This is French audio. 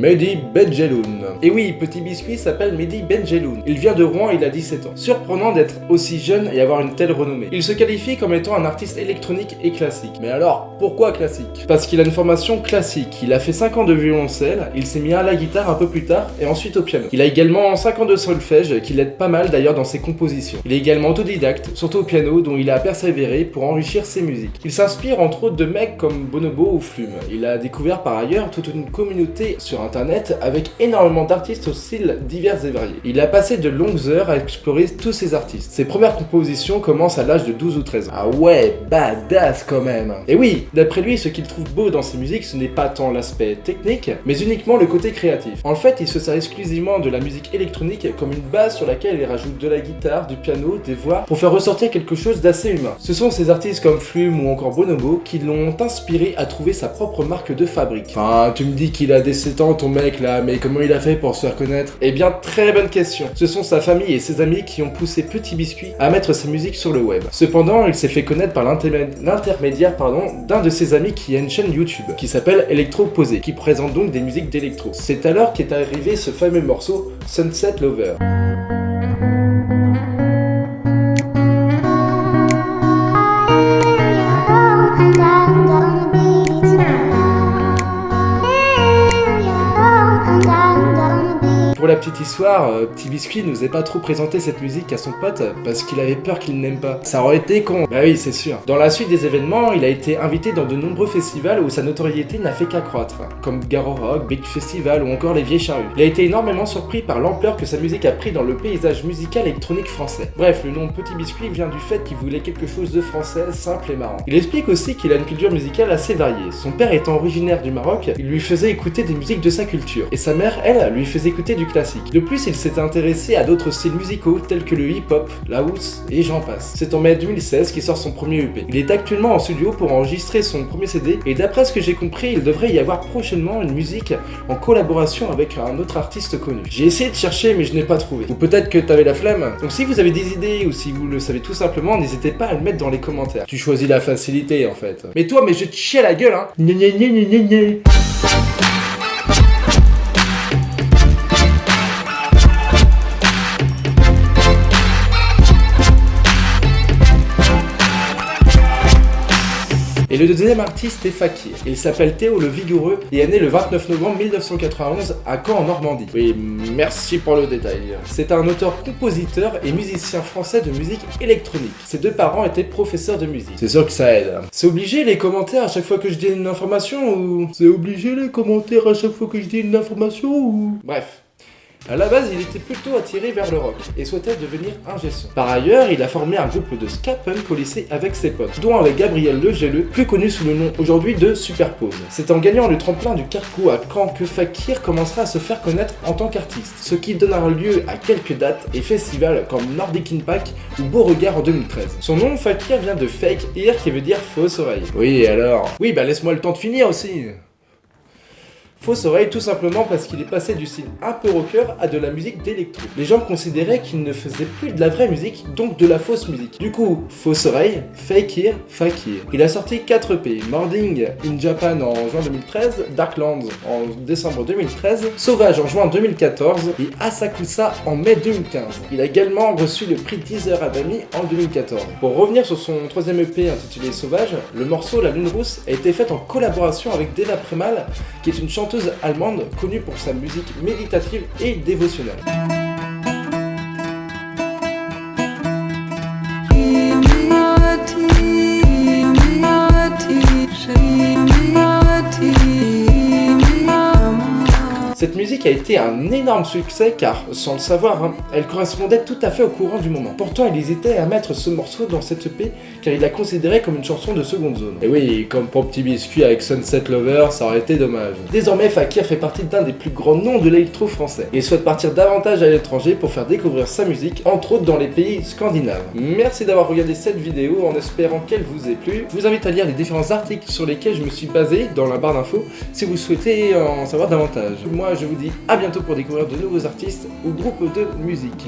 Mehdi Benjeloun. Et oui, Petit Biscuit s'appelle Mehdi Benjeloun. Il vient de Rouen, il a 17 ans. Surprenant d'être aussi jeune et avoir une telle renommée. Il se qualifie comme étant un artiste électronique et classique. Mais alors, pourquoi classique? Parce qu'il a une formation classique. Il a fait 5 ans de violoncelle, il s'est mis à la guitare un peu plus tard et ensuite au piano. Il a également 5 ans de solfège qui l'aide pas mal d'ailleurs dans ses compositions. Il est également autodidacte, surtout au piano, dont il a persévéré pour enrichir ses musiques. Il s'inspire entre autres de mecs comme Bonobo ou Flume. Il a découvert par ailleurs toute une communauté sur internet avec énormément d'artistes aux styles divers et variés. Il a passé de longues heures à explorer tous ces artistes. Ses premières compositions commencent à l'âge de 12 ou 13 ans. Ah ouais, badass quand même. Et oui, d'après lui, ce qu'il trouve beau dans ses musiques, ce n'est pas tant l'aspect technique, mais uniquement le côté créatif. En fait, il se sert exclusivement de la musique électronique comme une base sur laquelle il rajoute de la guitare, du piano, des voix, pour faire ressortir quelque chose d'assez humain. Ce sont ces artistes comme Flume ou encore Bonobo qui l'ont inspiré à trouver sa propre marque de fabrique. Enfin, tu me dis qu'il a des 7 ans ton mec là, mais comment il a fait pour se faire connaître? Eh bien, très bonne question. Ce sont sa famille et ses amis qui ont poussé Petit Biscuit à mettre sa musique sur le web. Cependant, il s'est fait connaître par l'intermédiaire d'un de ses amis qui a une chaîne YouTube qui s'appelle Electroposé, qui présente donc des musiques d'électro. C'est alors qu'est arrivé ce fameux morceau Sunset Lover. Pour la petite histoire, Petit Biscuit nous a pas trop présenté cette musique à son pote parce qu'il avait peur qu'il n'aime pas. Ça aurait été con. Bah oui, c'est sûr. Dans la suite des événements, il a été invité dans de nombreux festivals où sa notoriété n'a fait qu'accroître, comme Garo Rock, Big Festival ou encore Les Vieilles Charrues. Il a été énormément surpris par l'ampleur que sa musique a pris dans le paysage musical électronique français. Bref, le nom Petit Biscuit vient du fait qu'il voulait quelque chose de français, simple et marrant. Il explique aussi qu'il a une culture musicale assez variée. Son père étant originaire du Maroc, il lui faisait écouter des musiques de sa culture. Et sa mère, elle, lui faisait écouter du classique. De plus, il s'est intéressé à d'autres styles musicaux tels que le hip-hop, la house et j'en passe. C'est en mai 2016 qu'il sort son premier EP. Il est actuellement en studio pour enregistrer son premier CD et d'après ce que j'ai compris, il devrait y avoir prochainement une musique en collaboration avec un autre artiste connu. J'ai essayé de chercher mais je n'ai pas trouvé. Ou peut-être que t'avais la flemme. Donc si vous avez des idées ou si vous le savez tout simplement, n'hésitez pas à le mettre dans les commentaires. Tu choisis la facilité en fait. Mais toi, mais je te chie à la gueule hein. Gna gna gna gna gna gna. Et le deuxième artiste est Fakir. Il s'appelle Théo le Vigoureux et est né le 29 novembre 1991 à Caen en Normandie. Oui, merci pour le détail. C'est un auteur-compositeur et musicien français de musique électronique. Ses deux parents étaient professeurs de musique. C'est sûr que ça aide. C'est obligé les commentaires à chaque fois que je dis une information ou... C'est obligé les commentaires à chaque fois que je dis une information ou... Bref. À la base, il était plutôt attiré vers le rock et souhaitait devenir ingé son. Par ailleurs, il a formé un groupe de ska punk au lycée avec ses potes, dont avec Gabriel Legelleux, plus connu sous le nom aujourd'hui de Superpose. C'est en gagnant le tremplin du Carquois à Caen que Fakir commencera à se faire connaître en tant qu'artiste, ce qui donnera lieu à quelques dates et festivals comme Nordic Impact ou Beauregard en 2013. Son nom Fakir vient de fake ear qui veut dire fausse oreille. Oui alors. Oui bah laisse-moi le temps de finir aussi. Fausse oreille tout simplement parce qu'il est passé du style un peu rocker à de la musique d'électro. Les gens considéraient qu'il ne faisait plus de la vraie musique, donc de la fausse musique. Du coup, fausse oreille, fake ear, fakir. Il a sorti 4 EP, Morning in Japan en juin 2013, Darklands en décembre 2013, Sauvage en juin 2014 et Asakusa en mai 2015. Il a également reçu le prix Deezer Adami en 2014. Pour revenir sur son troisième EP intitulé Sauvage, le morceau La Lune Rousse a été fait en collaboration avec Deva Premal, qui est une chanteuse allemande connue pour sa musique méditative et dévotionnelle. Cette musique a été un énorme succès car, sans le savoir, elle correspondait tout à fait au courant du moment. Pourtant, il hésitait à mettre ce morceau dans cette EP car il la considérait comme une chanson de seconde zone. Et oui, comme pour Petit Biscuit avec Sunset Lover, ça aurait été dommage. Désormais, Fakir fait partie d'un des plus grands noms de l'électro français et souhaite partir davantage à l'étranger pour faire découvrir sa musique, entre autres dans les pays scandinaves. Merci d'avoir regardé cette vidéo en espérant qu'elle vous ait plu. Je vous invite à lire les différents articles sur lesquels je me suis basé dans la barre d'infos si vous souhaitez en savoir davantage. Moi, je vous dis à bientôt pour découvrir de nouveaux artistes ou groupes de musique.